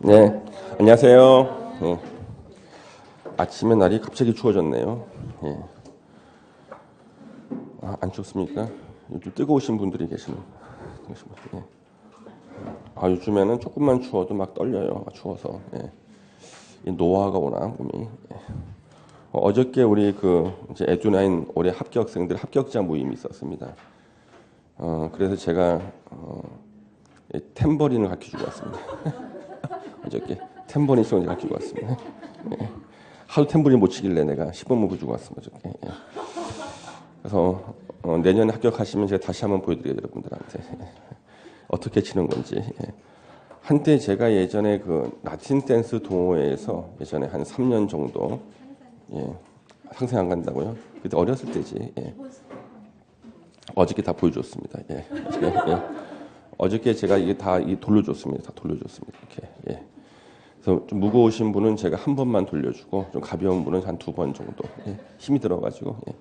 네, 안녕하세요. 네. 아침에 날이 갑자기 추워졌네요. 예. 안 춥습니까? 요즘 뜨거우신 분들이 계시는. 예. 요즘에는 조금만 추워도 막 떨려요. 추워서. 예. 이 노화가 오나 몸이. 예. 어저께 우리 이제 에듀나인 올해 합격생들 합격자 모임이 있었습니다. 그래서 제가 탬버린을 가르쳐주고 왔습니다. 어저께 탬버린 시간을 가르쳐주고 왔습니다. 예. 하도 탬버린 못 치길래 내가 10번만 보여주고 왔습니다. 어저께. 예. 그래서 내년에 합격하시면 제가 다시 한번 보여드려요, 여러분들한테. 예. 어떻게 치는 건지. 예. 한때 제가 예전에 라틴 댄스 동호회에서 예전에 한 3년 정도 상생 안 간다고요? 그때 어렸을 때지. 예. 어저께 다 보여줬습니다. 예. 어저께 제가 이게 다 돌려줬습니다. 다 돌려줬습니다. 이렇게. 예. 그래서 좀 무거우신 분은 제가 한 번만 돌려주고 좀 가벼운 분은 한 2번 정도. 예. 힘이 들어가지고. 예.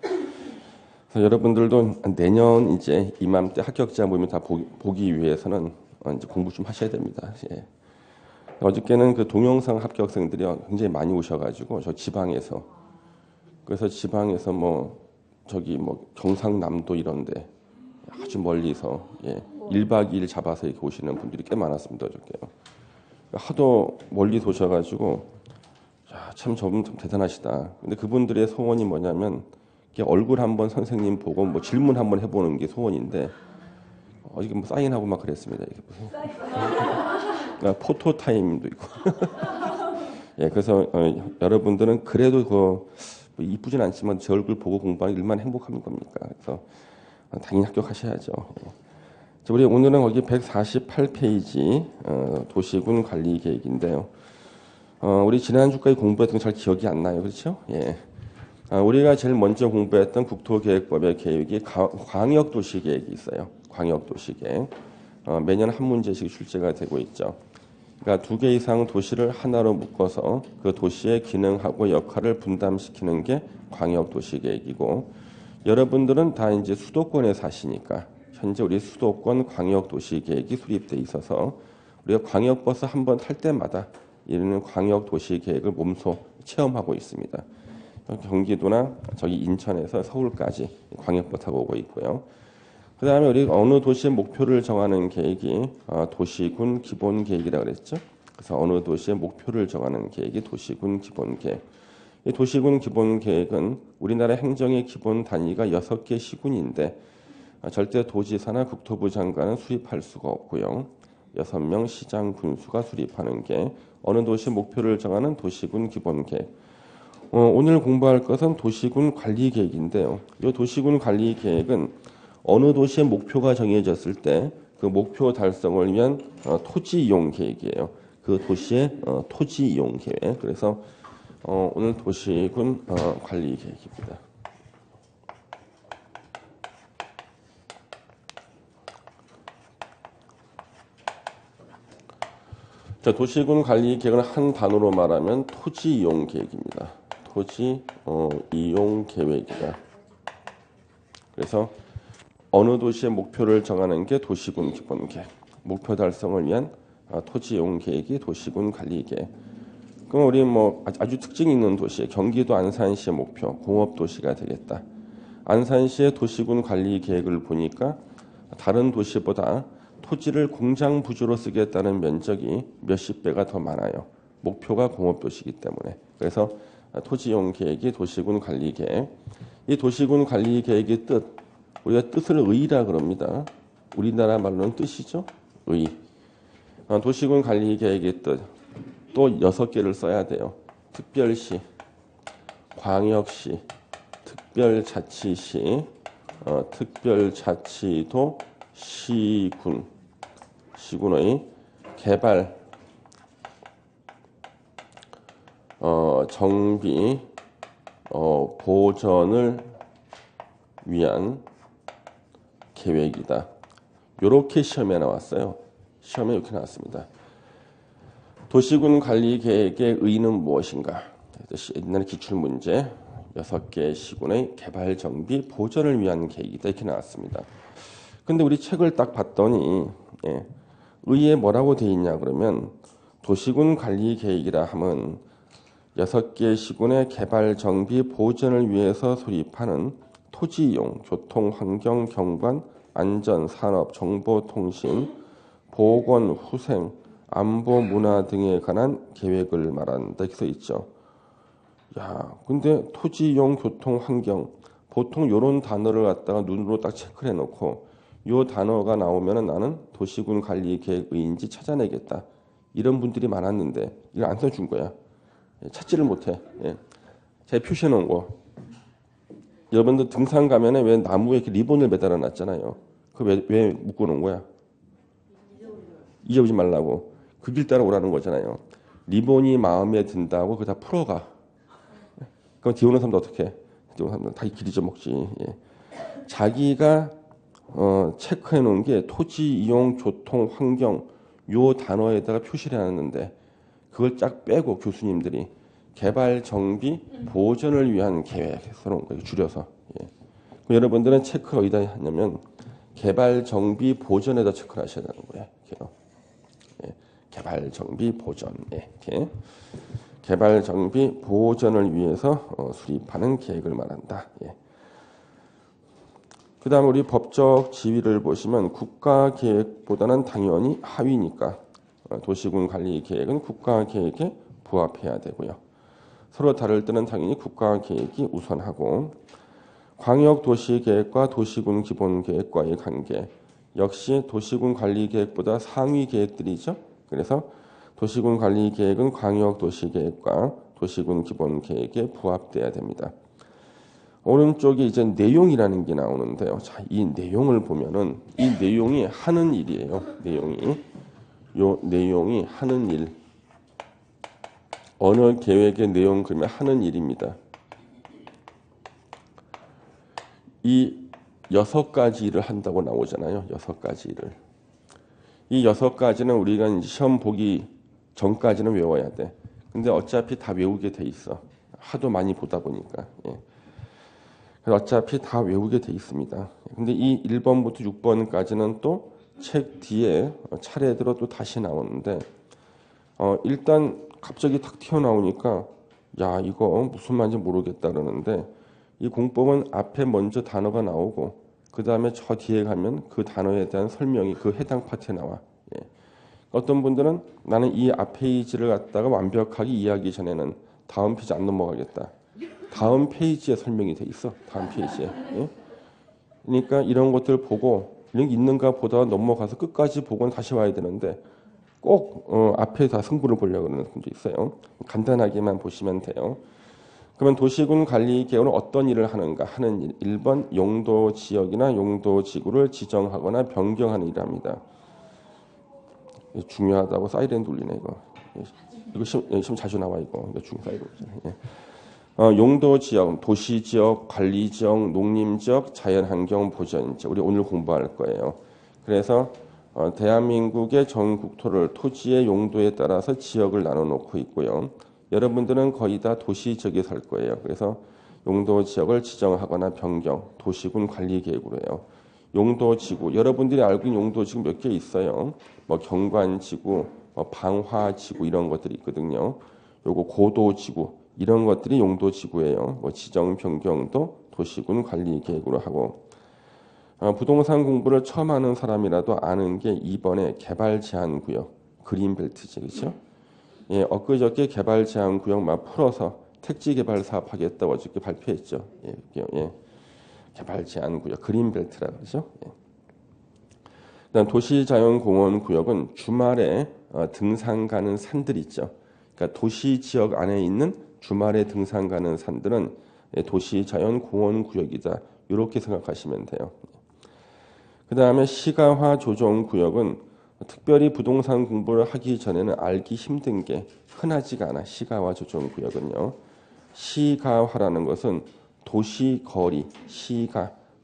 그래서 여러분들도 내년 이제 이맘때 합격자 모임을 다 보기 위해서는 이제 공부 좀 하셔야 됩니다. 예. 어저께는 동영상 합격생들이 굉장히 많이 오셔가지고 저 지방에서 그래서 지방에서 경상남도 이런데 아주 멀리서 1박 2일 잡아서 이렇게 오시는 분들이 꽤 많았습니다. 어저께요. 하도 멀리서 오셔가지고 참 저분 참 대단하시다. 근데 그분들의 소원이 뭐냐면 얼굴 한번 선생님 보고 질문 한번 해보는 게 소원인데 이게 사인하고 막 그랬습니다. 이게 무슨 포토 타임도 있고. 예, 그래서 여러분들은 그래도 이쁘진 않지만 제 얼굴 보고 공부하는 게 얼마나 행복한 겁니까? 그래서 당연히 합격하셔야죠. 예. 자, 우리 오늘은 거기 148페이지 도시군 관리 계획인데요. 우리 지난주까지 공부했던 거 잘 기억이 안 나요, 그렇죠? 예. 우리가 제일 먼저 공부했던 국토계획법의 계획이 광역도시계획이 있어요. 광역도시계획. 매년 한 문제씩 출제가 되고 있죠. 그러니까 2개 이상 도시를 하나로 묶어서 그 도시의 기능하고 역할을 분담시키는 게 광역도시계획이고, 여러분들은 다 이제 수도권에 사시니까 현재 우리 수도권 광역도시계획이 수립돼 있어서 우리가 광역버스 한 번 탈 때마다 이런 광역도시계획을 몸소 체험하고 있습니다. 경기도나 저기 인천에서 서울까지 광역버스 타고 오고 있고요. 그 다음에 우리 어느 도시의 목표를 정하는 계획이 도시군 기본계획이라고 그랬죠. 그래서 어느 도시의 목표를 정하는 계획이 도시군 기본계획. 이 도시군 기본계획은 우리나라 행정의 기본 단위가 6개 시군인데 절대 도지사나 국토부 장관은 수립할 수가 없고요. 6명 시장 군수가 수립하는 게 어느 도시의 목표를 정하는 도시군 기본계획. 오늘 공부할 것은 도시군 관리계획인데요. 이 도시군 관리계획은 어느 도시의 목표가 정해졌을 때 그 목표 달성을 위한 토지 이용 계획이에요. 그 도시의 토지 이용 계획. 그래서 오늘 도시군 관리계획입니다. 자, 도시군 관리계획은 한 단어로 말하면 토지 이용 계획입니다. 토지 이용 계획이다. 그래서 어느 도시의 목표를 정하는 게 도시군 기본계획. 목표 달성을 위한 토지 이용 계획이 도시군 관리계획. 그럼 우리 아주 특징 있는 도시, 경기도 안산시의 목표, 공업도시가 되겠다. 안산시의 도시군 관리계획을 보니까 다른 도시보다 토지를 공장 부지로 쓰겠다는 면적이 몇십 배가 더 많아요. 목표가 공업도시이기 때문에. 그래서 토지이용 계획이 도시군 관리계획. 이 도시군 관리계획의 뜻, 우리가 뜻을 의라 그럽니다. 우리나라 말로는 뜻이죠. 의. 도시군 관리계획의 뜻. 또 6개를 써야 돼요. 특별시, 광역시, 특별자치시, 특별자치도, 시군. 시군의 개발, 정비, 보전을 위한 계획이다. 이렇게 시험에 나왔어요. 시험에 이렇게 나왔습니다. 도시군 관리 계획의 의의는 무엇인가? 옛날 기출문제 6개 시군의 개발, 정비, 보전을 위한 계획이다. 이렇게 나왔습니다. 근데 우리 책을 딱 봤더니 의의에 뭐라고 돼 있냐 그러면 도시군 관리 계획이라 함은 6개 시군의 개발, 정비, 보전을 위해서 수립하는 토지 이용, 교통, 환경, 경관, 안전, 산업, 정보, 통신, 보건, 후생, 안보, 문화 등에 관한 계획을 말한다. 이렇게 써 있죠. 야, 근데 토지 이용, 교통, 환경, 보통 이런 단어를 갖다가 눈으로 딱 체크를 해놓고 이 단어가 나오면은 나는 도시군 관리 계획의인지 찾아내겠다. 이런 분들이 많았는데 이걸 안 써준 거야. 찾지를 못해. 예. 제가 표시해 놓은 거. 여러분들 등산 가면은 왜 나무에 이렇게 리본을 매달아 놨잖아요. 왜 묶어 놓은 거야? 잊어버리지 말라고. 그 길 따라 오라는 거잖아요. 리본이 마음에 든다고 그거 다 풀어가. 그럼 뒤에 오는 사람도 어떻게 해? 뒤에 오는 사람들 다 길 잊어먹지. 예. 자기가 체크해 놓은 게 토지, 이용, 교통, 환경 요 단어에다가 표시를 해놨는데 그걸 쫙 빼고 교수님들이 개발, 정비, 보전을 위한 계획 써놓은 거예요. 줄여서. 예. 여러분들은 체크를 어디다 하냐면 개발, 정비, 보전에다 체크를 하셔야 되는 거예요. 이렇게요. 예. 개발, 정비, 보전. 예. 이렇게. 개발, 정비, 보전을 위해서 수립하는 계획을 말한다. 예. 그 다음에 우리 법적 지위를 보시면 국가계획보다는 당연히 하위니까 도시군 관리 계획은 국가계획에 부합해야 되고요. 서로 다를 때는 당연히 국가계획이 우선하고 광역도시계획과 도시군 기본계획과의 관계 역시 도시군 관리계획보다 상위 계획들이죠. 그래서 도시군 관리계획은 광역도시계획과 도시군 기본계획에 부합돼야 됩니다. 오른쪽에 이제 내용이라는 게 나오는데요. 자, 이 내용을 보면은 이 내용이 하는 일이에요. 내용이 하는 일. 어느 계획의 내용 그러면 하는 일입니다. 이 6가지 일을 한다고 나오잖아요. 6가지 일을. 이 6가지는 우리가 이제 시험 보기 전까지는 외워야 돼. 근데 어차피 다 외우게 돼 있어. 하도 많이 보다 보니까. 예. 그래서 어차피 다 외우게 돼 있습니다. 근데 이 1번부터 6번까지는 또 책 뒤에 차례대로 또 다시 나오는데 일단 갑자기 탁 튀어나오니까 야 이거 무슨 말인지 모르겠다 그러는데 이 공법은 앞에 먼저 단어가 나오고 그 다음에 저 뒤에 가면 그 단어에 대한 설명이 그 해당 파트에 나와. 예. 어떤 분들은 나는 이 앞 페이지를 갖다가 완벽하게 이해하기 전에는 다음 페이지 안 넘어가겠다. 다음 페이지에 설명이 돼 있어. 다음 페이지에. 예? 그러니까 이런 것들 보고 이런 게 있는가 보다 넘어가서 끝까지 보고는 다시 와야 되는데 꼭 앞에 다 승부를 보려고 그러는 분도 있어요. 간단하게만 보시면 돼요. 그러면 도시군 관리 계획은 어떤 일을 하는가 하는 일. 1번 용도 지역이나 용도 지구를 지정하거나 변경하는 일입니다. 중요하다고 사이렌 돌리네 이거. 이거 시험 자주 나와 이거 중요 사이렌. 예. 용도 지역, 도시 지역, 관리 지역, 농림 지역, 자연환경 보전 지역. 우리 오늘 공부할 거예요. 그래서 대한민국의 전 국토를 토지의 용도에 따라서 지역을 나눠 놓고 있고요. 여러분들은 거의 다 도시 지역에 살 거예요. 그래서 용도 지역을 지정하거나 변경, 도시군 관리 계획으로 해요. 용도 지구, 여러분들이 알고 있는 용도 지구 몇 개 있어요. 뭐 경관 지구, 방화 지구 이런 것들이 있거든요. 요거 고도 지구 이런 것들이 용도 지구예요. 뭐 지정 변경도 도시군 관리 계획으로 하고 부동산 공부를 처음 하는 사람이라도 아는 게 2번에 개발 제한 구역, 그린벨트지, 그렇죠? 예, 엊그저께 개발 제한 구역만 풀어서 택지 개발 사업 하겠다고 어저께 발표했죠. 예. 개발 제한 구역, 그린벨트라 그러죠. 예. 그다음 도시자연공원 구역은 주말에 등산 가는 산들 있죠. 그러니까 도시 지역 안에 있는 주말에 등산 가는 산들은 도시자연공원 구역이다. 이렇게 생각하시면 돼요. 그 다음에 시가화 조정 구역은 특별히 부동산 공부를 하기 전에는 알기 힘든 게 흔하지가 않아. 시가화 조정 구역은요. 시가화라는 것은 도시거리,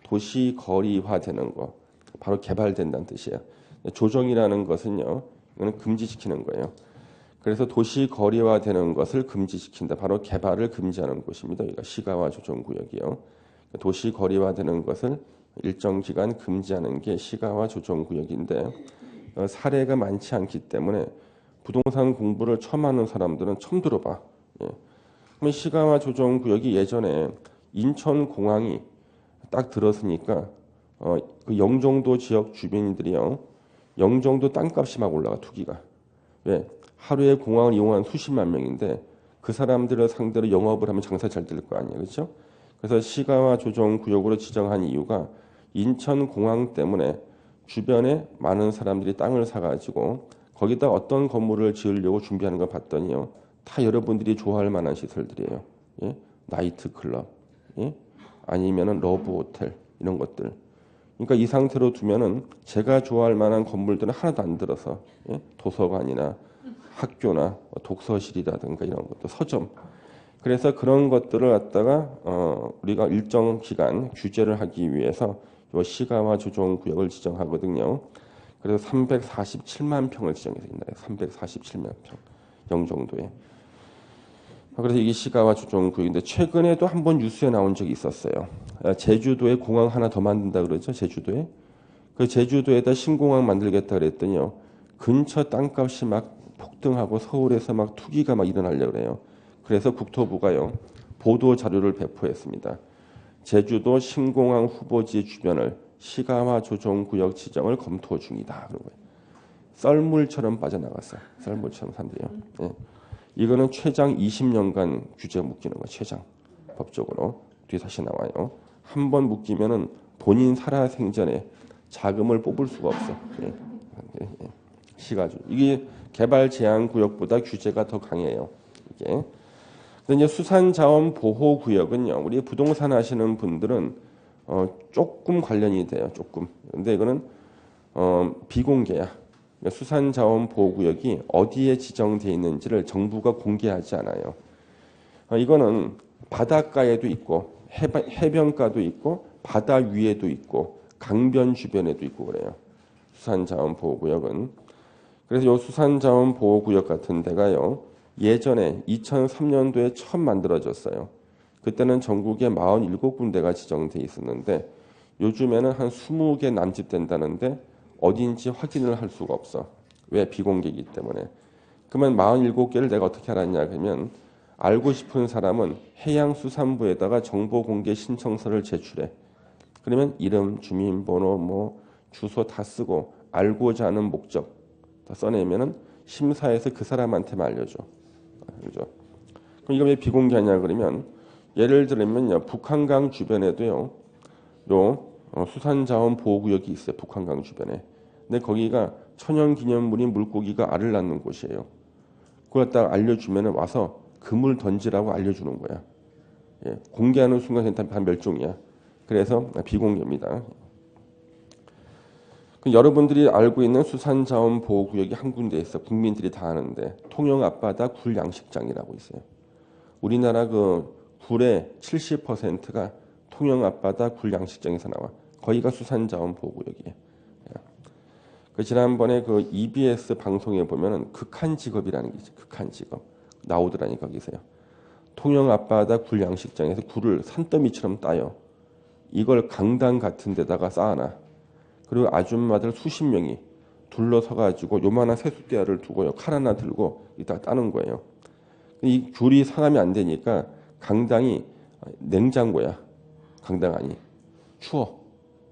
도시거리화 되는 거. 바로 개발된다는 뜻이에요. 조정이라는 것은요. 이거는 금지시키는 거예요. 그래서 도시거리화 되는 것을 금지시킨다. 바로 개발을 금지하는 곳입니다. 여기가 시가화 조정 구역이요. 도시거리화 되는 것을 일정 기간 금지하는 게 시가화 조정 구역인데 사례가 많지 않기 때문에 부동산 공부를 처음 하는 사람들은 처음 들어봐. 예. 그러면 시가와 조정구역이 예전에 인천공항이 딱 들었으니까 그 영종도 지역 주민들이요. 영종도 땅값이 막 올라가 투기가. 왜? 하루에 공항을 이용한 수십만 명인데 그 사람들을 상대로 영업을 하면 장사 잘 될 거 아니에요. 그렇죠? 그래서 시가와 조정구역으로 지정한 이유가 인천공항 때문에 주변에 많은 사람들이 땅을 사가지고 거기다 어떤 건물을 지으려고 준비하는 걸 봤더니요. 다 여러분들이 좋아할 만한 시설들이에요. 예? 나이트 클럽, 예? 아니면은 러브 호텔 이런 것들. 그러니까 이 상태로 두면은 제가 좋아할 만한 건물들은 하나도 안 들어서 예? 도서관이나 학교나 독서실이라든가 이런 것도 서점. 그래서 그런 것들을 갖다가 우리가 일정 기간 규제를 하기 위해서 요 시가와 조정구역을 지정하거든요. 그래서 347만 평을 지정해서 있나요? 347만 평 영종도에. 그래서 이게 시가와 조정구역인데 최근에도 한번 뉴스에 나온 적이 있었어요. 제주도에 공항 하나 더 만든다 그러죠. 제주도에. 그 제주도에다 신공항 만들겠다 그랬더니요. 근처 땅값이 막 폭등하고 서울에서 막 투기가 막 일어나려고 그래요. 그래서 국토부가요. 보도 자료를 배포했습니다. 제주도 신공항 후보지 주변을 시가와 조정구역 지정을 검토 중이다. 그런 거예요. 썰물처럼 빠져나갔어요. 썰물처럼 사람들이요. 예. 이거는 최장 20년간 규제 묶이는 거예요. 최장 법적으로 뒤에 다시 나와요. 한 번 묶이면은 본인 살아생전에 자금을 뽑을 수가 없어. 예. 시가주 이게 개발 제한 구역보다 규제가 더 강해요. 이게. 근데 이제 수산자원 보호 구역은요. 우리 부동산 하시는 분들은 조금 관련이 돼요. 조금. 근데 이거는 비공개야. 수산자원보호구역이 어디에 지정되어 있는지를 정부가 공개하지 않아요. 이거는 바닷가에도 있고 해변가도 있고 바다 위에도 있고 강변 주변에도 있고 그래요. 수산자원보호구역은. 그래서 이 수산자원보호구역 같은 데가요. 예전에 2003년도에 처음 만들어졌어요. 그때는 전국에 47군데가 지정돼 있었는데 요즘에는 한 20개 남짓된다는데 어디인지 확인을 할 수가 없어. 왜? 비공개이기 때문에. 그러면 47개를 내가 어떻게 알았냐 그러면 알고 싶은 사람은 해양수산부에다가 정보공개 신청서를 제출해. 그러면 이름, 주민번호, 뭐 주소 다 쓰고 알고자 하는 목적 다 써내면은 심사해서 그 사람한테만 알려줘. 그죠? 그럼 이거 왜 비공개하냐 그러면 예를 들면요 북한강 주변에도요 수산자원 보호구역이 있어요. 북한강 주변에. 근데 거기가 천연기념물인 물고기가 알을 낳는 곳이에요. 그걸 갖다가 알려주면 와서 그물 던지라고 알려주는 거야. 예, 공개하는 순간 다 멸종이야. 그래서 비공개입니다. 여러분들이 알고 있는 수산자원 보호구역이 한 군데 있어. 국민들이 다 아는데 통영 앞바다 굴양식장이라고 있어요. 우리나라 그 굴의 70%가 통영 앞바다 굴양식장에서 나와. 거기가 수산자원 보호구역이에요. 그 지난번에 그 EBS 방송에 보면은 극한 직업이라는 게 있어요. 극한 직업 나오더라니까 거기서요. 통영 앞바다 굴양식장에서 굴을 산더미처럼 따요. 이걸 강당 같은 데다가 쌓아놔. 그리고 아줌마들 수십 명이 둘러서 가지고 요만한 세숫대야를 두고요. 칼 하나 들고 이따 따는 거예요. 이 굴이 상하면 안 되니까 강당이 냉장고야. 강당 안이 추워.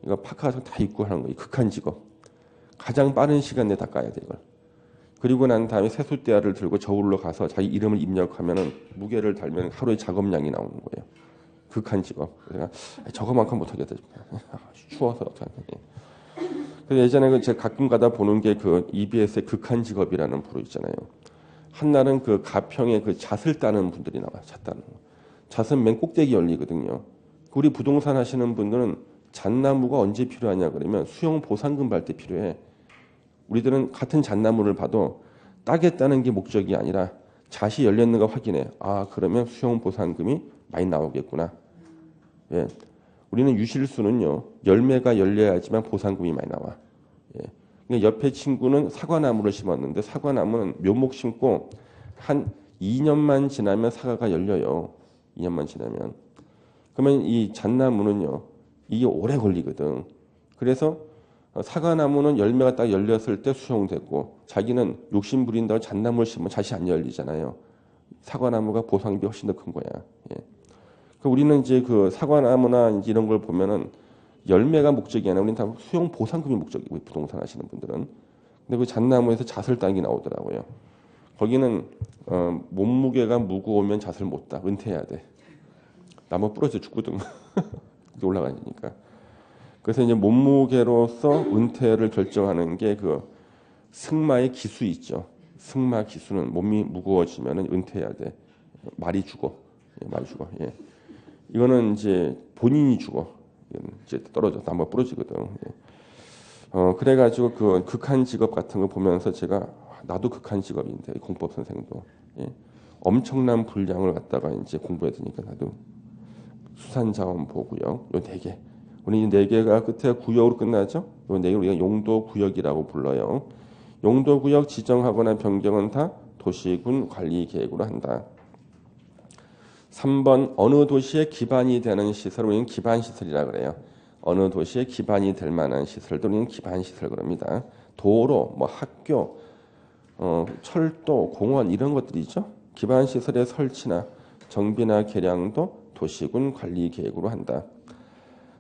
이거 파카 다 입고 하는 거예요. 극한 직업. 가장 빠른 시간 내에 다 까야 돼 이걸. 그리고 난 다음에 세숫대야를 들고 저울로 가서 자기 이름을 입력하면은 무게를 달면 하루의 작업량이 나오는 거예요. 극한 직업. 그래서 저거만큼 못하겠다. 추워서 어떡하냐. 그래서 예전에 제가 가끔 가다 보는 게 그 EBS의 극한 직업이라는 프로 있잖아요. 한날은 그 가평에 그 잣을 따는 분들이 나와. 잣 따는 거. 잣은 맨 꼭대기 열리거든요. 우리 부동산 하시는 분들은 잣나무가 언제 필요하냐 그러면 수용 보상금 받을 때 필요해. 우리들은 같은 잣나무를 봐도 따겠다는 게 목적이 아니라 잣이 열렸는가 확인해. 아 그러면 수용 보상금이 많이 나오겠구나. 예. 우리는 유실수는요 열매가 열려야지만 보상금이 많이 나와. 예. 그러니까 옆에 친구는 사과나무를 심었는데 사과나무는 묘목 심고 한 2년만 지나면 사과가 열려요. 2년만 지나면. 그러면 이 잣나무는요 이게 오래 걸리거든. 그래서 사과나무는 열매가 딱 열렸을 때 수용됐고 자기는 욕심 부린다고 잣나무를 심으면 잣이 안 열리잖아요. 사과나무가 보상비 훨씬 더 큰 거야. 예. 우리는 이제 그 사과나무나 이제 이런 걸 보면은 열매가 목적이 아니라 우리는 다 수용 보상금이 목적이고 부동산 하시는 분들은. 근데 그 잣나무에서 잣을 따는 게 나오더라고요. 거기는 몸무게가 무거우면 잣을 못 따. 은퇴해야 돼. 나무 부러져 죽거든. 올라가니까. 그래서 이제 몸무게로서 은퇴를 결정하는 게 그 승마의 기수 있죠. 승마 기수는 몸이 무거워지면 은퇴해야 돼. 말이 죽어. 예, 말이 죽어. 예. 이거는 이제 본인이 죽어. 이제 떨어져. 나무가 부러지거든. 예. 그래가지고 그 극한 직업 같은 거 보면서 제가 나도 극한 직업인데 공법 선생도 예. 엄청난 분량을 갖다가 이제 공부해야 되니까 나도 수산자원보구역 요 4개. 우리 이 4개가 끝에 구역으로 끝나죠. 요 4개 우리가 용도구역이라고 불러요. 용도구역 지정하거나 변경은 다 도시군 관리계획으로 한다. 3번 어느 도시의 기반이 되는 시설을 우리는 기반시설이라 그래요. 어느 도시의 기반이 될 만한 시설도 우리는 기반시설 그럽니다. 도로, 뭐 학교, 철도, 공원 이런 것들이죠. 기반시설의 설치나 정비나 개량도 도시군 관리계획으로 한다.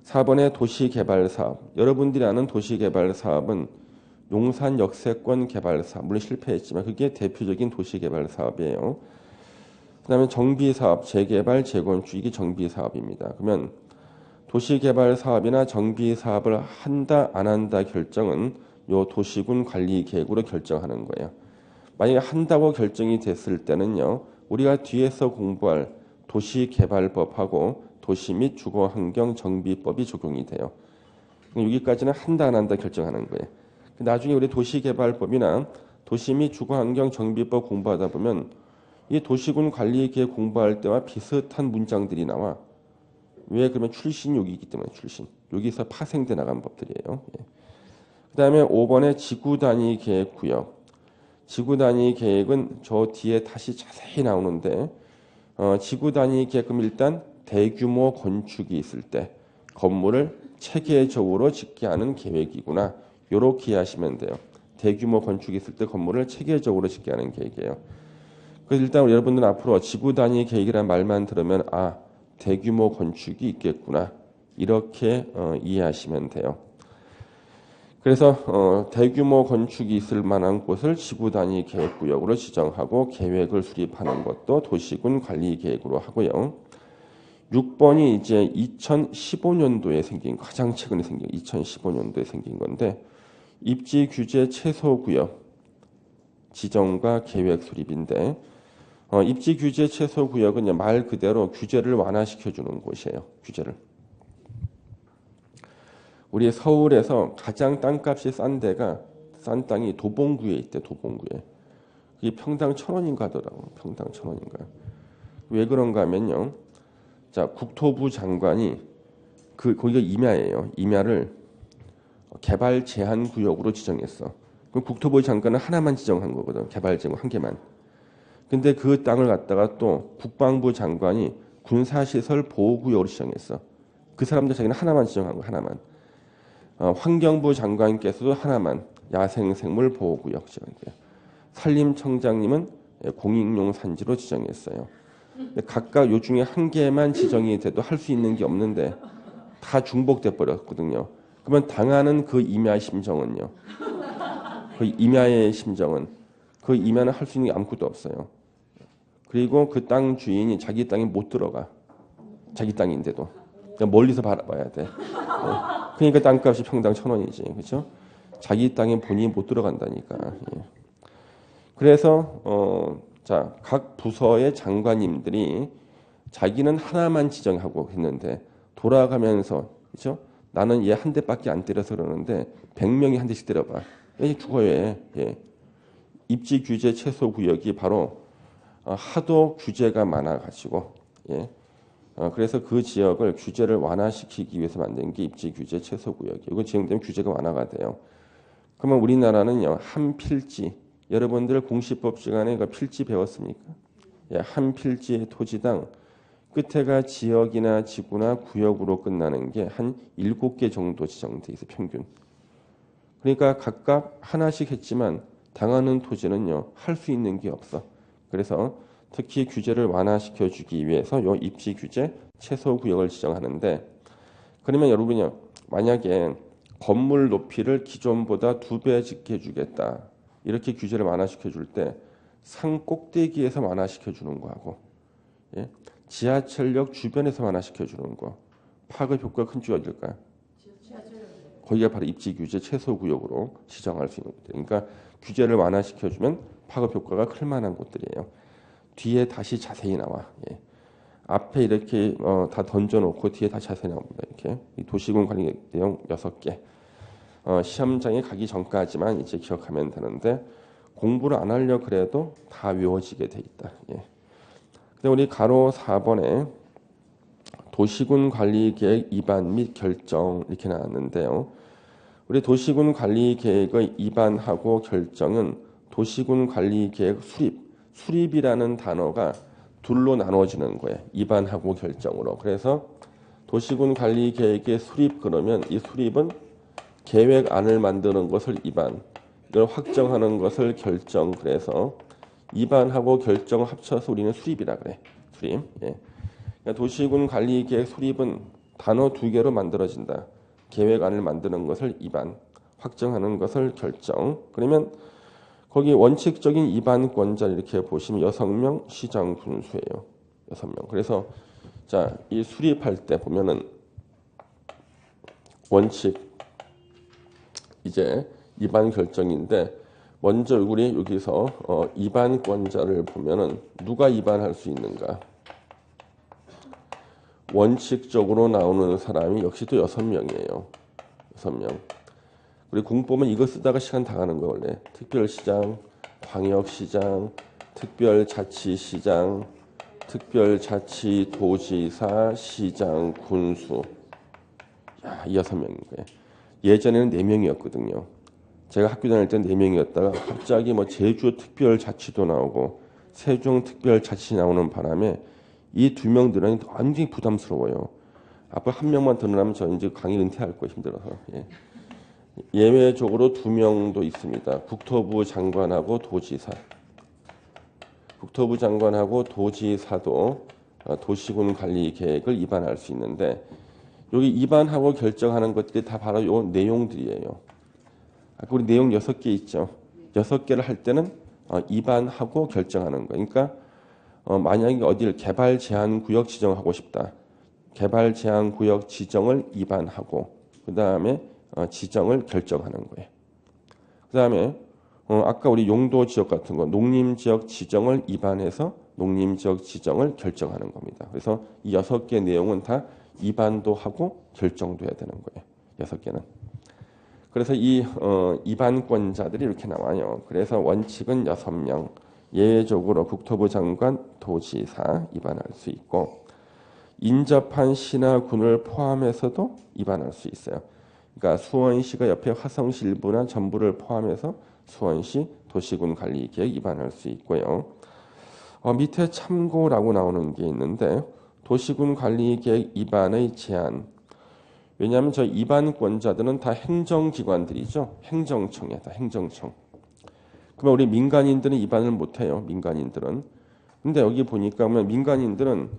4번의 도시개발사업. 여러분들이 아는 도시개발사업은 용산 역세권 개발사업. 물론 실패했지만 그게 대표적인 도시개발사업이에요. 그 다음에 정비사업, 재개발, 재건축 이게 정비사업입니다. 그러면 도시개발사업이나 정비사업을 한다 안 한다 결정은 요 도시군 관리계획으로 결정하는 거예요. 만약에 한다고 결정이 됐을 때는요. 우리가 뒤에서 공부할 도시개발법하고 도시 및 주거환경정비법이 적용이 돼요. 여기까지는 한다 안 한다 결정하는 거예요. 나중에 우리 도시개발법이나 도시 및 주거환경정비법 공부하다 보면 이 도시군 관리계획 공부할 때와 비슷한 문장들이 나와. 왜? 그러면 출신이 여기이기 때문에 출신. 여기서 파생돼 나간 법들이에요. 예. 그 다음에 5번의 지구단위 계획 구역. 지구단위 계획은 저 뒤에 다시 자세히 나오는데 지구단위 계획은 일단 대규모 건축이 있을 때 건물을 체계적으로 짓게 하는 계획이구나. 이렇게 이해하시면 돼요. 대규모 건축이 있을 때 건물을 체계적으로 짓게 하는 계획이에요. 그래서 일단 여러분들은 앞으로 지구단위 계획이라는 말만 들으면 대규모 건축이 있겠구나. 이렇게 이해하시면 돼요. 그래서 대규모 건축이 있을 만한 곳을 지구단위 계획구역으로 지정하고 계획을 수립하는 것도 도시군 관리계획으로 하고요. 6번이 이제 2015년도에 생긴 가장 최근에 생긴 2015년도에 생긴 건데 입지 규제 최소 구역 지정과 계획 수립인데 입지 규제 최소 구역은 말 그대로 규제를 완화시켜 주는 곳이에요. 규제를. 우리 서울에서 가장 땅값이 싼 데가 싼 땅이 도봉구에 있대. 도봉구에. 그게 평당 1,000원인가 하더라고. 평당 1,000원인가. 왜 그런가 하면요. 자, 국토부 장관이 거기가 임야예요. 임야를 개발 제한 구역으로 지정했어. 그럼 국토부 장관은 하나만 지정한 거거든. 개발 제한 한 개만. 근데 그 땅을 갖다가 또 국방부 장관이 군사시설 보호구역으로 지정했어. 그 사람들 자기는 하나만 지정한 거 하나만. 환경부 장관께서도 하나만 야생생물 보호구역 지정했고요. 산림청장님은 공익용 산지로 지정했어요. 각각 요 중에 한 개만 지정이 돼도 할 수 있는 게 없는데 다 중복돼 버렸거든요. 그러면 당하는 그 임야 심정은요. 그 임야의 심정은 그 임야는 할 수 있는 게 아무것도 없어요. 그리고 그 땅 주인이 자기 땅에 못 들어가. 자기 땅인데도 그냥 멀리서 바라봐야 돼. 그러니까 땅값이 평당 1,000원이지, 그렇죠? 자기 땅에 본인이 못 들어간다니까. 예. 그래서 자, 각 부서의 장관님들이 자기는 하나만 지정하고 했는데 돌아가면서 그렇죠? 나는 얘 한 대밖에 안 때려서 그러는데 100명이 한 대씩 때려봐. 죽어요. 예. 입지 규제 최소 구역이 바로 하도 규제가 많아가지고 예. 그래서 그 지역을 규제를 완화시키기 위해서 만든 게 입지 규제 최소 구역이에요. 이거 지정되면 규제가 완화가 돼요. 그러면 우리나라는요 한 필지 여러분들 공시법 시간에 그 필지 배웠습니까? 예, 한 필지의 토지당 끝에가 지역이나 지구나 구역으로 끝나는 게 한 7개 정도 지정돼 있어요. 평균. 그러니까 각각 하나씩 했지만 당하는 토지는요 할 수 있는 게 없어. 그래서 특히 규제를 완화시켜 주기 위해서 요 입지 규제 최소 구역을 지정하는데, 그러면 여러분요 만약에 건물 높이를 기존보다 2배 짓게 주겠다 이렇게 규제를 완화시켜 줄 때 산 꼭대기에서 완화시켜 주는 거하고, 예? 지하철역 주변에서 완화시켜 주는 거 파급 효과가 큰 쪽이 어딜까요? 거기가 바로 입지 규제 최소 구역으로 지정할 수 있는 곳들. 그러니까 규제를 완화시켜 주면 파급 효과가 클 만한 곳들이에요. 뒤에 다시 자세히 나와. 예. 앞에 이렇게 다 던져놓고 뒤에 다 자세히 나옵니다. 이렇게 이 도시군 관리 내용 6개. 시험장에 가기 전까지만 이제 기억하면 되는데 공부를 안 하려 그래도 다 외워지게 돼 있다. 예. 근데 우리 가로 4번에 도시군 관리 계획 입안 및 결정 이렇게 나왔는데요. 우리 도시군 관리 계획의 입안하고 결정은 도시군 관리 계획 수립이라는 단어가 둘로 나눠지는 거예요. 입안하고 결정으로. 그래서 도시군 관리 계획의 수립 그러면 이 수립은 계획안을 만드는 것을 입안, 이걸 확정하는 것을 결정. 그래서 입안하고 결정 합쳐서 우리는 수립이라 그래. 수립. 예. 그러니까 도시군 관리 계획 수립은 단어 2개로 만들어진다. 계획안을 만드는 것을 입안, 확정하는 것을 결정. 그러면 거기 원칙적인 입안권자 이렇게 보시면 6명 시장 군수예요. 6명. 그래서 자, 이 수립할 때 보면은 원칙 이제 입안 결정인데 먼저 우리 여기서 입안권자를 보면은 누가 입안할 수 있는가? 원칙적으로 나오는 사람이 역시 또 6명이에요. 6명. 우리 공보면 이거 쓰다가 시간 다 가는 거 원래. 특별시장, 광역시장, 특별자치시장, 특별자치도지사, 시장, 군수. 야, 이 6명인 거예요. 예전에는 4명이었거든요. 제가 학교 다닐 때 4명이었다가 갑자기 뭐 제주특별자치도 나오고 세종특별자치 나오는 바람에 이 2명들은 완전히 부담스러워요. 앞으로 1명만 더 늘어나면 저 이제 강의 은퇴할 거 힘들어서. 예. 예외적으로 2명도 있습니다. 국토부 장관하고 도지사. 국토부 장관하고 도지사도 도시군 관리 계획을 입안할 수 있는데 여기 입안하고 결정하는 것들이 다 바로 요 내용들이에요. 아까 우리 내용 6개 있죠. 6개를 할 때는 입안하고 결정하는 거. 그러니까 만약에 어디를 개발 제한 구역 지정하고 싶다. 개발 제한 구역 지정을 입안하고 그 다음에 지정을 결정하는 거예요. 그 다음에 아까 우리 용도 지역 같은 거 농림지역 지정을 입안해서 농림지역 지정을 결정하는 겁니다. 그래서 이 6개 내용은 다 입안도 하고 결정도 해야 되는 거예요. 6개는. 그래서 이 입안권자들이 이렇게 나와요. 그래서 원칙은 6명, 예외적으로 국토부 장관, 도지사 입안할 수 있고 인접한 시나 군을 포함해서도 입안할 수 있어요. 그러니까 수원시가 옆에 화성시 일부나 전부를 포함해서 수원시 도시군 관리 계획 입안할 수 있고요. 밑에 참고라고 나오는 게 있는데 도시군 관리 계획 입안의 제한. 왜냐하면 저 입안권자들은 다 행정기관들이죠. 행정청이야, 다 행정청. 그러면 우리 민간인들은 입안을 못해요. 민간인들은. 근데 여기 보니까 민간인들은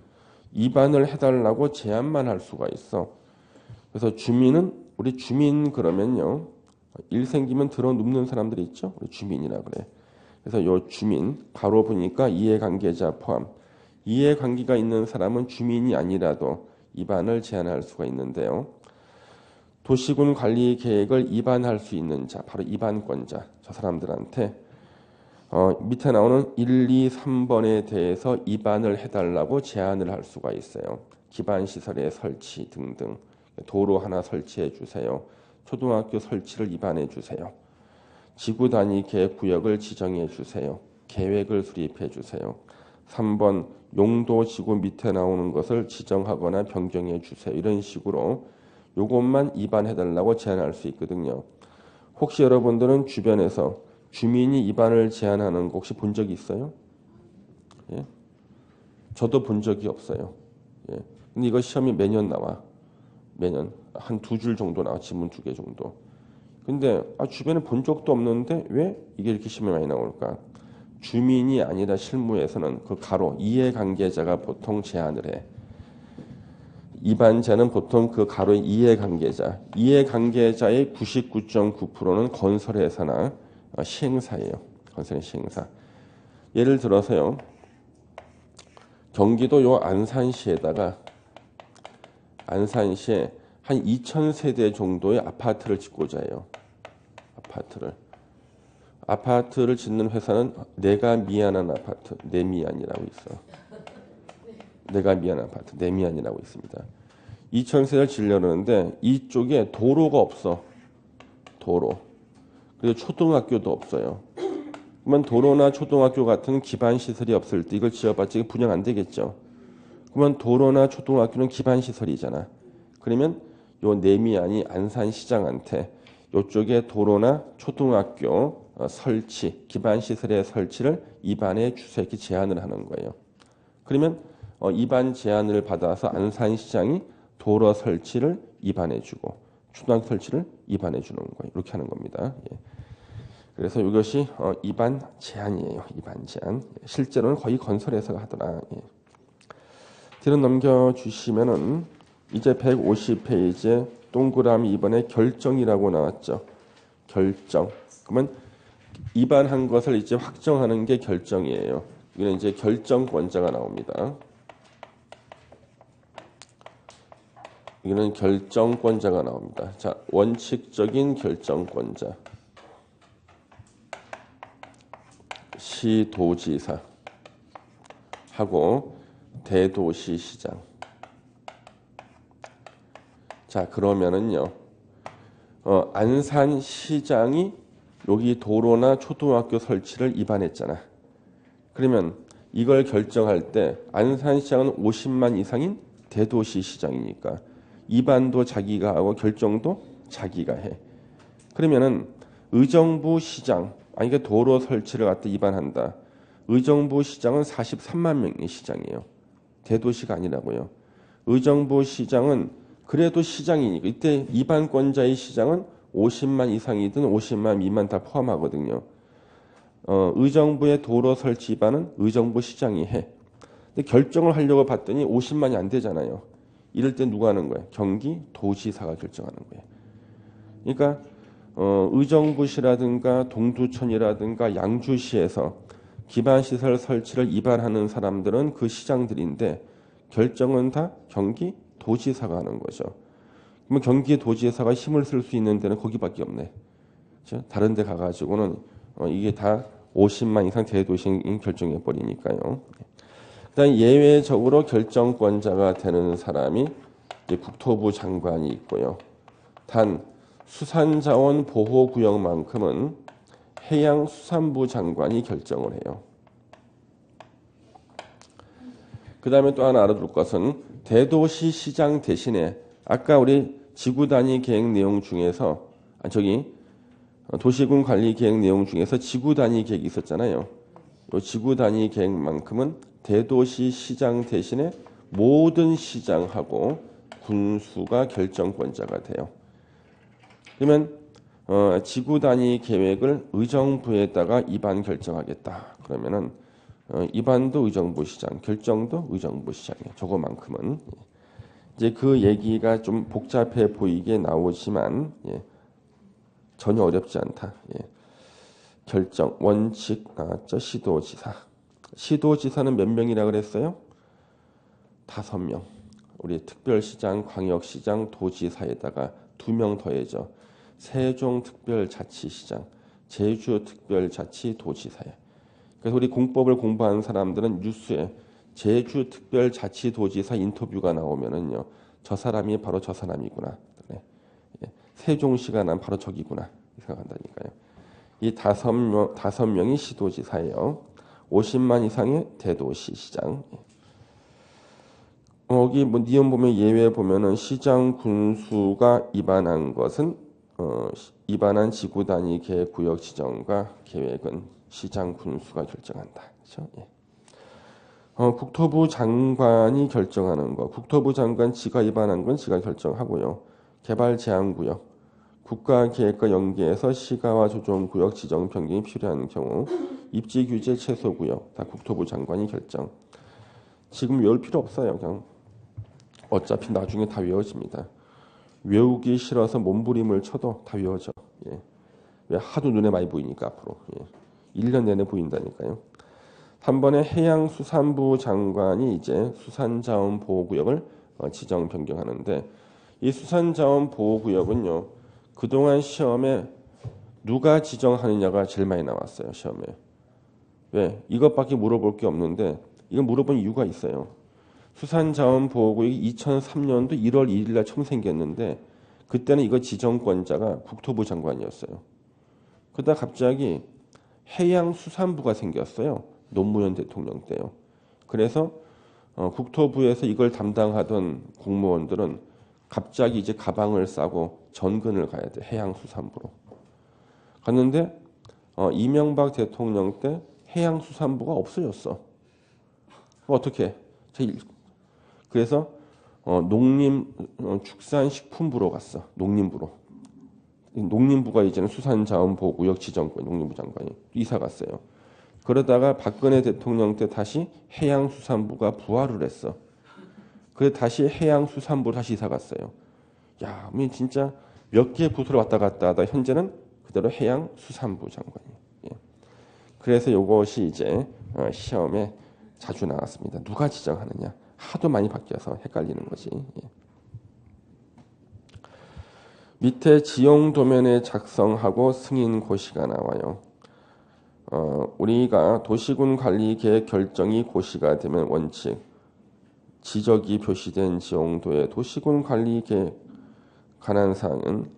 입안을 해달라고 제안만 할 수가 있어. 그래서 주민은 우리 주민 그러면요. 일 생기면 들어 눕는 사람들이 있죠. 우리 주민이라 그래. 그래서 요 주민 바로 보니까 이해관계자 포함. 이해관계가 있는 사람은 주민이 아니라도 입안을 제한할 수가 있는데요. 도시군 관리 계획을 입안할 수 있는 자, 바로 입안권자. 저 사람들한테 밑에 나오는 1, 2, 3번에 대해서 입안을 해달라고 제안을 할 수가 있어요. 기반시설의 설치 등등. 도로 하나 설치해 주세요. 초등학교 설치를 입안해 주세요. 지구 단위 계획 구역을 지정해 주세요. 계획을 수립해 주세요. 3번 용도 지구 밑에 나오는 것을 지정하거나 변경해 주세요. 이런 식으로 요것만 입안해달라고 제안할 수 있거든요. 혹시 여러분들은 주변에서 주민이 입안을 제안하는 거 혹시 본 적이 있어요? 예? 저도 본 적이 없어요. 예. 근데 이거 시험이 매년 나와. 매년 한 2줄 정도 나와. 지문 2개 정도. 근데 주변에 본 적도 없는데 왜 이게 이렇게 시험에 많이 나올까? 주민이 아니라 실무에서는 그 가로 이해관계자가 보통 제안을 해. 입안자는 보통 그 가로의 이해관계자. 이해관계자의 99.9%는 건설회사나 시행사예요. 건설의 시행사. 예를 들어서요. 경기도 요 안산시에다가 안산시에 한 2,000세대 정도의 아파트를 짓고자 해요. 아파트를 짓는 회사는 내가 미안한 아파트, 내미안이라고 있어. 내가 미안한 아파트, 내미안이라고 있습니다. 2,000세대를 지으려는데 이쪽에 도로가 없어. 도로. 그리고 초등학교도 없어요. 그러면 도로나 초등학교 같은 기반 시설이 없을 때 이걸 지어봤자 분양 안 되겠죠. 그러면 도로나 초등학교는 기반 시설이잖아. 그러면 요 내미안이 안산시장한테 이쪽에 도로나 초등학교 설치, 기반 시설의 설치를 입안에 주세요 이렇게 제안을 하는 거예요. 그러면 입안 제안을 받아서 안산시장이 도로 설치를 입안해주고 초등학교 설치를 입안해주는 거예요. 이렇게 하는 겁니다. 예. 그래서 이것이 입안 제안이에요. 입안 제안. 실제로는 거의 건설회사가 하더라. 예. 뒤로 넘겨주시면은 이제 150페이지에 동그라미 이번에 결정이라고 나왔죠. 결정. 그러면 입안한 것을 이제 확정하는 게 결정이에요. 이거는 이제 결정권자가 나옵니다. 이거는 결정권자가 나옵니다. 자, 원칙적인 결정권자. 시도지사 하고 대도시시장. 자, 그러면은요. 안산시장이 여기 도로나 초등학교 설치를 입안했잖아. 그러면 이걸 결정할 때 안산시장은 50만 이상인 대도시시장이니까 입안도 자기가 하고 결정도 자기가 해. 그러면은 의정부 시장, 아니 그 도로 설치를 갖다 입안한다. 의정부 시장은 43만 명의 시장이에요. 대도시가 아니라고요. 의정부 시장은 그래도 시장이니까 이때 입안권자의 시장은 50만 이상이든 50만 미만 다 포함하거든요. 의정부의 도로 설치 입안은 의정부 시장이 해. 근데 결정을 하려고 봤더니 50만이 안 되잖아요. 이럴 때 누가 하는 거예요? 경기도지사가 결정하는 거예요. 그러니까 의정부시라든가 동두천이라든가 양주시에서 기반시설 설치를 입안하는 사람들은 그 시장들인데 결정은 다 경기도지사가 하는 거죠. 그러면 경기도지사가 힘을 쓸 수 있는 데는 거기밖에 없네. 그렇죠? 다른 데 가가지고는 이게 다 50만 이상 대도시인 결정해 버리니까요. 그다음 예외적으로 결정권자가 되는 사람이 이제 국토부 장관이 있고요. 단 수산자원 보호구역만큼은 해양수산부 장관이 결정을 해요. 그 다음에 또 하나 알아둘 것은 대도시시장 대신에 아까 우리 지구단위 계획 내용 중에서 도시군 관리 계획 내용 중에서 지구단위 계획이 있었잖아요. 이 지구단위 계획만큼은 대도시시장 대신에 모든 시장하고 군수가 결정권자가 돼요. 그러면 지구단위 계획을 의정부에다가 입안 결정하겠다. 그러면은 입안도 의정부 시장, 결정도 의정부 시장이에요. 저거만큼은 이제 그 얘기가 좀 복잡해 보이게 나오지만 전혀 어렵지 않다. 결정, 원칙 나왔죠. 시도지사. 시도지사는 몇 명이라 그랬어요? 5명. 우리 특별시장, 광역시장, 도지사에다가 2명 더해져. 세종특별자치시장, 제주특별자치도지사에. 그래서 우리 공법을 공부하는 사람들은 뉴스에 제주특별자치도지사 인터뷰가 나오면은요, 저 사람이 바로 저 사람이구나. 그래. 세종시가 난 바로 저기구나 생각한다니까요. 이 5명이 시도지사예요. 50만 이상의 대도시시장. 여기 뭐 니은 보면 예외 보면은 시장 군수가 입안한 것은 입안한 지구단위 계획 구역 지정과 계획은 시장 군수가 결정한다. 그렇죠? 국토부 장관이 결정하는 거. 국토부 장관 지가 입안한 건 지가 결정하고요. 개발 제한 구역. 국가계획과 연계해서 시가와 조정구역 지정 변경이 필요한 경우 입지규제 최소구역 다 국토부 장관이 결정. 지금 외울 필요 없어요. 그냥 어차피 나중에 다 외워집니다. 외우기 싫어서 몸부림을 쳐도 다 외워져. 예. 왜 하도 눈에 많이 보이니까 앞으로. 예. 1년 내내 보인다니까요. 3번에 해양수산부 장관이 이제 수산자원보호구역을 지정 변경하는데 이 수산자원보호구역은요. 그동안 시험에 누가 지정하느냐가 제일 많이 나왔어요. 시험에. 왜? 이것밖에 물어볼 게 없는데 이건 물어본 이유가 있어요. 수산자원보호구역이 2003년도 1월 1일 날 처음 생겼는데 그때는 이거 지정권자가 국토부 장관이었어요. 그러다 갑자기 해양수산부가 생겼어요. 노무현 대통령 때요. 그래서 국토부에서 이걸 담당하던 공무원들은 갑자기 이제 가방을 싸고 전근을 가야 돼. 해양수산부로. 갔는데 이명박 대통령 때 해양수산부가 없어졌어. 어떻게? 그래서 농림축산식품부로 갔어. 농림부로. 농림부가 이제는 수산자원보호구역 지정권 농림부 장관이 이사 갔어요. 그러다가 박근혜 대통령 때 다시 해양수산부가 부활을 했어. 그래서 다시 해양수산부로 다시 이사 갔어요. 야, 진짜 몇 개 부서를 왔다 갔다 하다 현재는 그대로 해양수산부 장관이. 예. 그래서 이것이 이제 시험에 자주 나왔습니다. 누가 지정하느냐. 하도 많이 바뀌어서 헷갈리는 거지. 예. 밑에 지형도면에 작성하고 승인 고시가 나와요. 우리가 도시군관리계획 결정이 고시가 되면 원칙, 지적이 표시된 지형도의 도시군관리계획 관한 사항은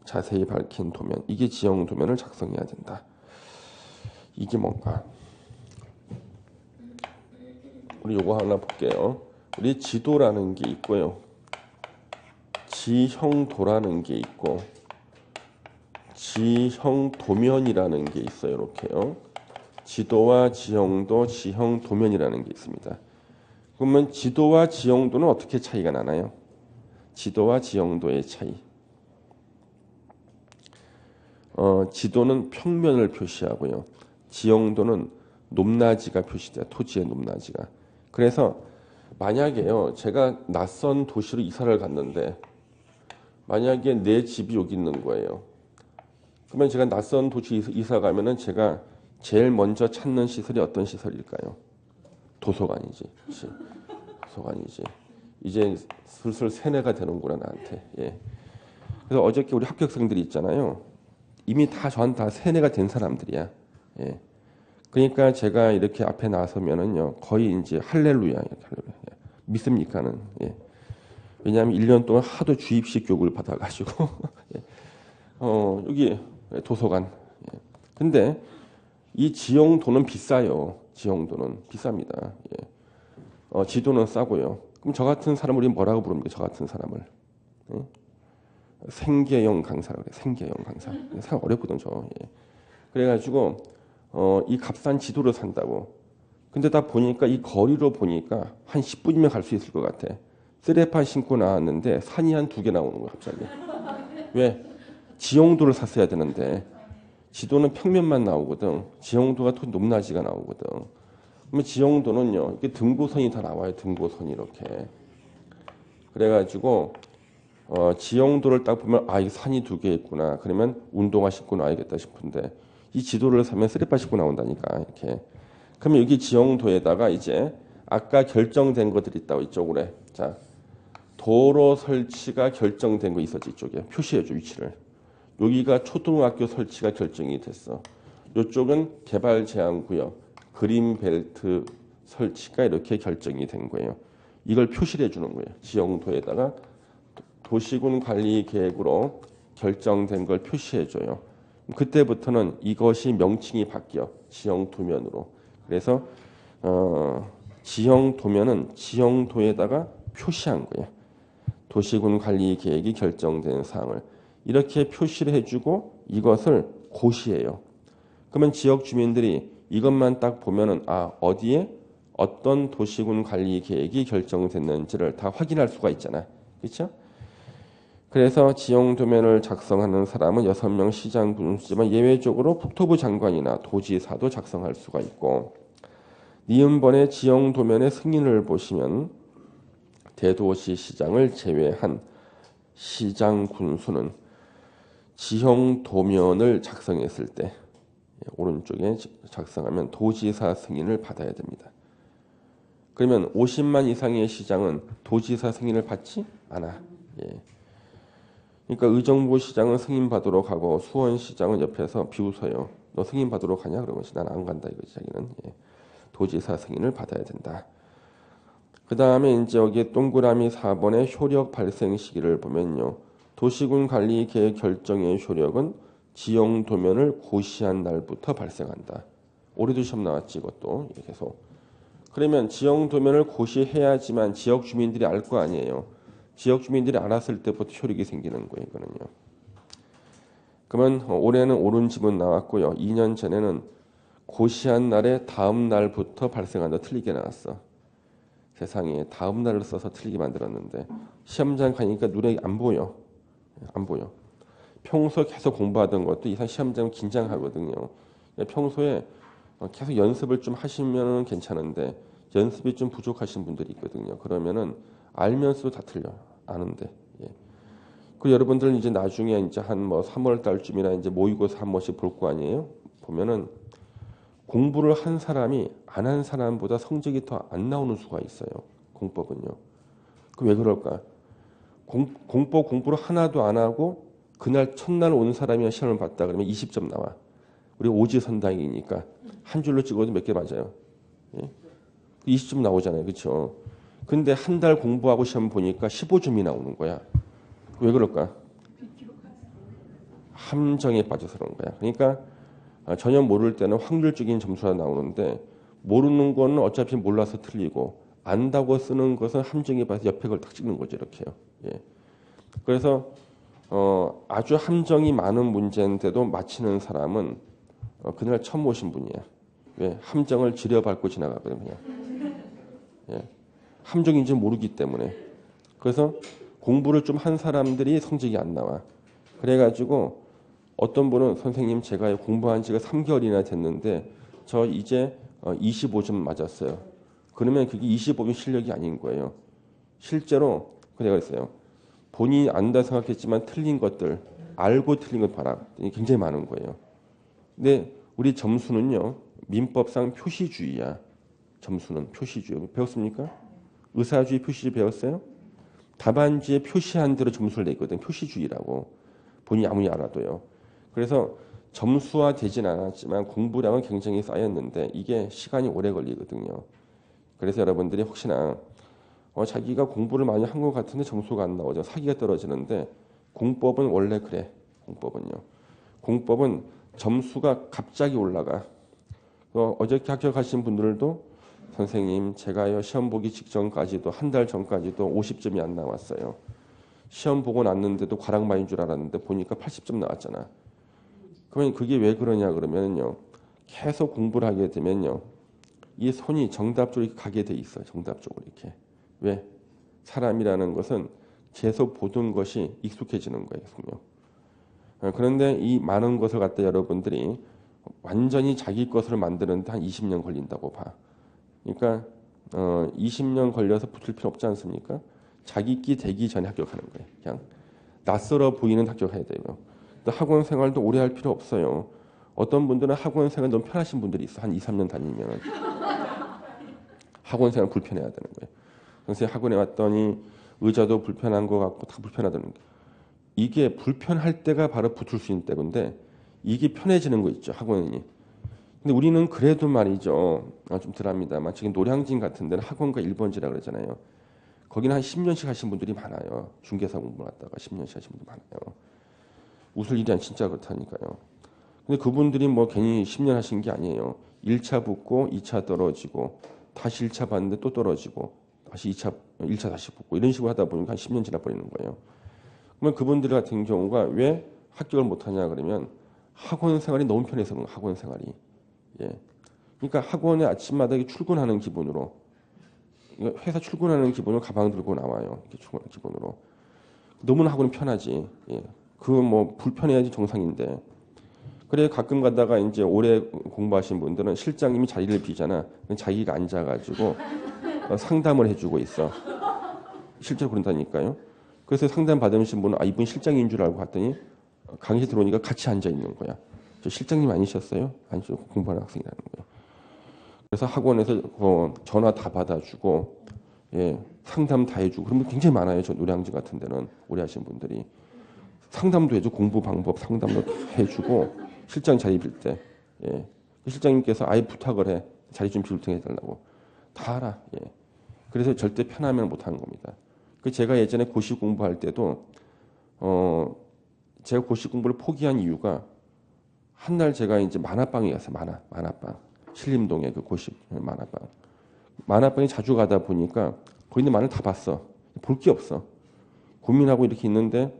자세히 밝힌 도면, 이게 지형도면을 작성해야 된다. 이게 뭔가? 우리 요거 하나 볼게요. 우리 지도라는 게 있고요. 지형도라는 게 있고 지형도면이라는 게 있어요. 이렇게요. 지도와 지형도, 지형도면이라는 게 있습니다. 그러면 지도와 지형도는 어떻게 차이가 나나요? 지도와 지형도의 차이. 지도는 평면을 표시하고요. 지형도는 높낮이가 표시돼요. 토지의 높낮이가. 그래서 만약에요. 제가 낯선 도시로 이사를 갔는데 만약에 내 집이 여기 있는 거예요. 그러면 제가 낯선 도시 이사 가면은 제가 제일 먼저 찾는 시설이 어떤 시설일까요? 도서관이지. 그치? 도서관이지. 이제 슬슬 세뇌가 되는구나 나한테. 예. 그래서 어저께 우리 합격생들이 있잖아요. 이미 저한테 다 세뇌가 된 사람들이야. 예. 그러니까 제가 이렇게 앞에 나서면은요 거의 이제 할렐루야, 할렐루야. 믿습니까는. 예. 왜냐하면 1년 동안 하도 주입식 교육을 받아가지고 예. 여기 도서관. 예. 근데 이 지형도는 비싸요. 지형도는 비쌉니다. 예. 지도는 싸고요. 그럼 저 같은 사람을 우리 뭐라고 부릅니까? 저 같은 사람을. 예? 생계형 강사라고 그래. 생계형 강사. 상 어렵거든 저. 예. 그래가지고 이 값싼 지도를 산다고. 근데 다 보니까 이 거리로 보니까 한 10분이면 갈 수 있을 것 같아. 쓰레파 신고 나왔는데 산이 한 2개 나오는 거야 갑자기. 왜? 지형도를 샀어야 되는데 지도는 평면만 나오거든. 지형도가 더 높낮이가 나오거든. 그러면 지형도는요. 이렇게 등고선이 다 나와요. 등고선이 이렇게. 그래가지고 지형도를 딱 보면 이 산이 2개 있구나. 그러면 운동화 신고 나와야겠다 싶은데 이 지도를 사면 쓰레빠 신고 나온다니까 이렇게. 그러면 여기 지형도에다가 이제 아까 결정된 것들이 있다고 이쪽으로 해. 자, 도로 설치가 결정된 거 있었지 이쪽에 표시해줘 위치를. 여기가 초등학교 설치가 결정이 됐어. 이쪽은 개발 제한 구역, 그린벨트 설치가 이렇게 결정이 된 거예요. 이걸 표시를 해주는 거예요. 지형도에다가 도시군 관리 계획으로 결정된 걸 표시해줘요. 그때부터는 이것이 명칭이 바뀌어 지형도면으로. 그래서 지형도면은 지형도에다가 표시한 거예요. 도시군 관리 계획이 결정된 사항을 이렇게 표시를 해주고 이것을 고시해요. 그러면 지역 주민들이 이것만 딱 보면은 어디에 어떤 도시군 관리 계획이 결정됐는지를 다 확인할 수가 있잖아. 그렇죠? 그래서 지형도면을 작성하는 사람은 6명 시장 군수지만 예외적으로 국토부 장관이나 도지사도 작성할 수가 있고, 니은번의 지형도면의 승인을 보시면 대도시 시장을 제외한 시장 군수는 지형도면을 작성했을 때 오른쪽에 작성하면 도지사 승인을 받아야 됩니다. 그러면 50만 이상의 시장은 도지사 승인을 받지 않아. 예. 그러니까 의정부 시장은 승인 받도록 하고 수원시장은 옆에서 비웃어요. 너 승인 받도록 하냐? 그러면서 난 안 간다 이거지. 자기는. 예. 도지사 승인을 받아야 된다. 그 다음에 이제 여기 동그라미 4번의 효력 발생 시기를 보면요. 도시군 관리 계획 결정의 효력은 지형 도면을 고시한 날부터 발생한다. 올해도 시험 나왔지 이것도 계속. 그러면 지형 도면을 고시해야지만 지역 주민들이 알 거 아니에요. 지역 주민들이 알았을 때부터 효력이 생기는 거예요. 이거는요. 그러면 올해는 옳은 지문 나왔고요. 2년 전에는 고시한 날의 다음 날부터 발생한다. 틀리게 나왔어. 세상에 다음 날을 써서 틀리게 만들었는데 시험장 가니까 눈에 안 보여. 안 보여. 평소 계속 공부하던 것도 이상 시험장 긴장하거든요. 평소에 계속 연습을 좀 하시면 괜찮은데 연습이 좀 부족하신 분들이 있거든요. 그러면은 알면서도 다 틀려. 아는데. 예. 그 여러분들은 이제 나중에 이제 한 뭐 3월 달쯤이나 이제 모의고사 한 번씩 볼 거 아니에요? 보면은 공부를 한 사람이 안 한 사람보다 성적이 더 안 나오는 수가 있어요. 공법은요. 그 왜 그럴까? 공법 공부를 하나도 안 하고 그날 첫날 온 사람이 시험을 봤다 그러면 20점 나와. 우리 오지선다이니까 한 줄로 찍어도 몇 개 맞아요. 예? 20점 나오잖아요. 그렇죠? 근데 한 달 공부하고 시험 보니까 15점이 나오는 거야. 왜 그럴까? 함정에 빠져서 그런 거야. 그러니까 전혀 모를 때는 확률적인 점수가 나오는데 모르는 거는 어차피 몰라서 틀리고 안다고 쓰는 것은 함정에 빠져서 옆에 걸 딱 찍는 거죠. 이렇게요. 예. 그래서 아주 함정이 많은 문제인데도 맞히는 사람은 그날 처음 오신 분이야. 왜? 함정을 지려밟고 지나가거든요. 예. 함정인지 모르기 때문에. 그래서 공부를 좀 한 사람들이 성적이 안 나와. 그래가지고 어떤 분은 선생님 제가 공부한 지가 3개월이나 됐는데 저 이제 25점 맞았어요. 그러면 그게 25점 실력이 아닌 거예요. 실제로 내가 그랬어요. 본인이 안다 생각했지만 틀린 것들 알고 틀린 것 봐라. 굉장히 많은 거예요. 근데 우리 점수는요. 민법상 표시주의야. 점수는 표시주의. 배웠습니까? 의사주의 표시주의 배웠어요? 답안지에 표시한 대로 점수를 내거든. 표시주의라고. 본인이 아무리 알아도요. 그래서 점수화 되진 않았지만 공부량은 굉장히 쌓였는데 이게 시간이 오래 걸리거든요. 그래서 여러분들이 혹시나 자기가 공부를 많이 한 것 같은데 점수가 안 나오죠. 사기가 떨어지는데 공법은 원래 그래. 공법은요. 공법은 점수가 갑자기 올라가. 어저께 합격하신 분들도 선생님 제가요 시험 보기 직전까지도 한 달 전까지도 50점이 안 나왔어요. 시험 보고 났는데도 과락마인 줄 알았는데 보니까 80점 나왔잖아. 그러면 그게 왜 그러냐 그러면요. 계속 공부를 하게 되면요. 이 손이 정답 쪽으로 가게 돼 있어요. 정답 쪽으로 이렇게. 왜? 사람이라는 것은 계속 보던 것이 익숙해지는 거예요. 계속요. 그런데 이 많은 것을 갖다 여러분들이 완전히 자기 것을 만드는데 한 20년 걸린다고 봐. 그러니까 20년 걸려서 붙을 필요 없지 않습니까? 자기 끼 되기 전에 합격하는 거예요. 그냥 낯설어 보이는 합격해야 돼요. 또 학원 생활도 오래 할 필요 없어요. 어떤 분들은 학원 생활 너무 편하신 분들이 있어. 한 2, 3년 다니면 학원 생활 불편해야 되는 거예요. 그래서 학원에 왔더니 의자도 불편한 것 같고 다 불편하다는 게 이게 불편할 때가 바로 붙을 수 있는 때인데 이게 편해지는 거 있죠. 학원이. 근데 우리는 그래도 말이죠. 좀 덜합니다만 지금 노량진 같은 데는 학원과 1번지라 그러잖아요. 거기는 한 10년씩 하신 분들이 많아요. 중개사 공부 갔다가 10년씩 하신 분들 많아요. 웃을 일이 아니 진짜 그렇다니까요. 근데 그분들이 뭐 괜히 10년 하신 게 아니에요. 1차 붙고 2차 떨어지고 다시 1차 봤는데 또 떨어지고 다시 1차 다시 붙고 이런 식으로 하다 보니까 한 10년 지나버리는 거예요. 그러면 그분들 같은 경우가 왜 합격을 못하냐 그러면 학원 생활이 너무 편해서 그런 학원 생활이. 예. 그러니까 학원에 아침마다 출근하는 기분으로 회사 출근하는 기분으로 가방 들고 나와요. 이렇게 출근하는 기분으로. 너무나 하고는 편하지. 예. 그거 뭐 불편해야지 정상인데. 그래 가끔 가다가 이제 오래 공부하신 분들은 실장님이 자리를 비잖아. 자기가 앉아가지고 상담을 해주고 있어. 실제로 그런다니까요. 그래서 상담 받으신 분은 아 이분 실장인 줄 알고 갔더니 강의에 들어오니까 같이 앉아 있는 거야. 저 실장님 아니셨어요? 아니죠. 공부하는 학생이라는 거예요. 그래서 학원에서 전화 다 받아주고 예, 상담 다 해주고 그런 분 굉장히 많아요. 저 노량진 같은 데는 오래 하신 분들이 상담도 해주고 공부 방법 상담도 해주고 실장 자리 빌 때 예, 실장님께서 아예 부탁을 해 자리 좀 비울 테니 해달라고 다 알아. 예. 그래서 절대 편하면 못하는 겁니다. 그 제가 예전에 고시 공부할 때도 제가 고시 공부를 포기한 이유가 한 날 제가 이제 만화방에 갔어요. 만화방 신림동에 그 고시 만화방. 만화방에 자주 가다 보니까 거기 있는 만화를 다 봤어. 볼 게 없어. 고민하고 이렇게 있는데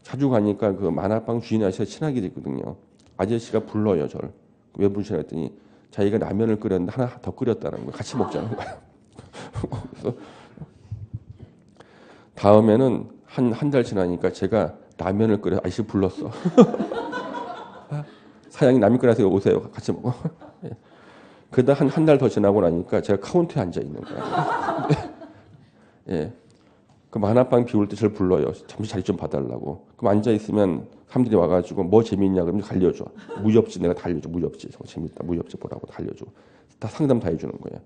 자주 가니까 그 만화방 주인 아저씨가 친하게 됐거든요. 아저씨가 불러요, 저를. 왜 부르시나 했더니 자기가 라면을 끓였는데 하나 더 끓였다는 거예요. 같이 먹자는 거예요. 그래서 다음에는 한 달 지나니까 제가 라면을 끓여 아저씨 불렀어. 사장님 라면 끓여서 오세요. 같이 먹어. 예. 그러다 한 달 더 지나고 나니까 제가 카운터에 앉아 있는 거예요. 예. 그 만화방 비울 때 저를 불러요. 잠시 자리 좀 봐달라고. 그럼 앉아 있으면 사람들이 와가지고 뭐 재밌냐 그러면 달려줘. 무협지 내가 달려줘. 무협지 저거 재밌다. 무협지 보라고 달려줘. 다 상담 다 해주는 거예요.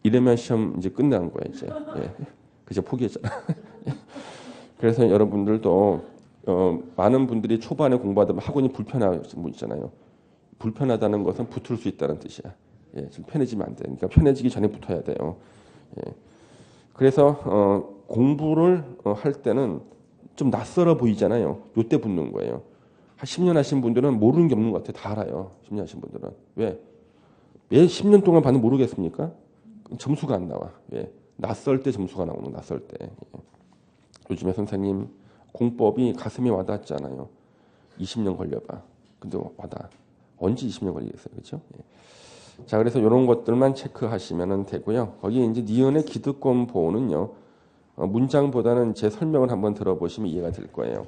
이러면 시험 이제 끝난 거예요. 이제 예. 그저 포기했잖아. 그래서 여러분들도 많은 분들이 초반에 공부하다 보면 학원이 불편한 분 있잖아요. 불편하다는 것은 붙을 수 있다는 뜻이야. 예, 좀 편해지면 안 돼. 그러니까 편해지기 전에 붙어야 돼요. 예. 그래서 공부를 할 때는 좀 낯설어 보이잖아요. 요때 붙는 거예요. 한 10년 하신 분들은 모르는 게 없는 것 같아요. 다 알아요. 10년 하신 분들은. 왜? 왜 10년 동안 받는 모르겠습니까? 점수가 안 나와. 왜? 낯설 때 점수가 나오는 낯설 때. 예. 요즘에 선생님 공법이 가슴에 와닿잖아요. 20년 걸려봐. 근데 와닿아. 언제 20년 걸리겠어요. 그렇죠? 예. 자, 그래서 이런 것들만 체크하시면 되고요. 거기 이제 니은의 기득권 보호는요. 문장보다는 제 설명을 한번 들어보시면 이해가 될 거예요.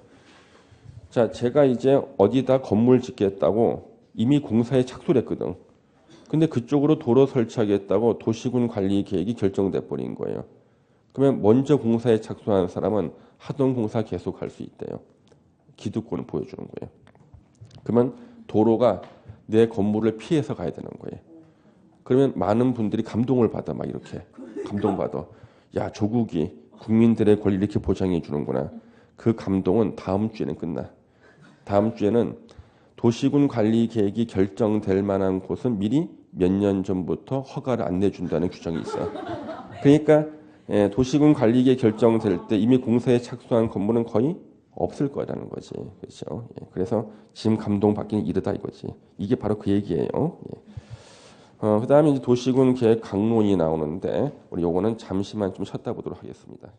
자, 제가 이제 어디다 건물 짓겠다고 이미 공사에 착수를 했거든. 근데 그쪽으로 도로 설치하겠다고 도시군 관리 계획이 결정돼 버린 거예요. 그러면 먼저 공사에 착수한 사람은 하던 공사 계속 할 수 있대요. 기득권을 보여주는 거예요. 그러면 도로가 내 건물을 피해서 가야 되는 거예요. 그러면 많은 분들이 감동을 받아. 막 이렇게 감동받아. 야, 조국이 국민들의 권리 이렇게 보장해 주는구나. 그 감동은 다음 주에는 끝나. 다음 주에는 도시군 관리 계획이 결정될 만한 곳은 미리 몇 년 전부터 허가를 안 내준다는 규정이 있어요. 그러니까 도시군 관리 계획 결정될 때 이미 공사에 착수한 건물은 거의 없을 거라는 거지. 그렇죠? 예, 그래서 지금 감동받기는 이르다 이거지. 이게 바로 그 얘기예요. 예. 그다음에 이제 도시군 계획 강론이 나오는데 우리 요거는 잠시만 좀 쉬었다 보도록 하겠습니다.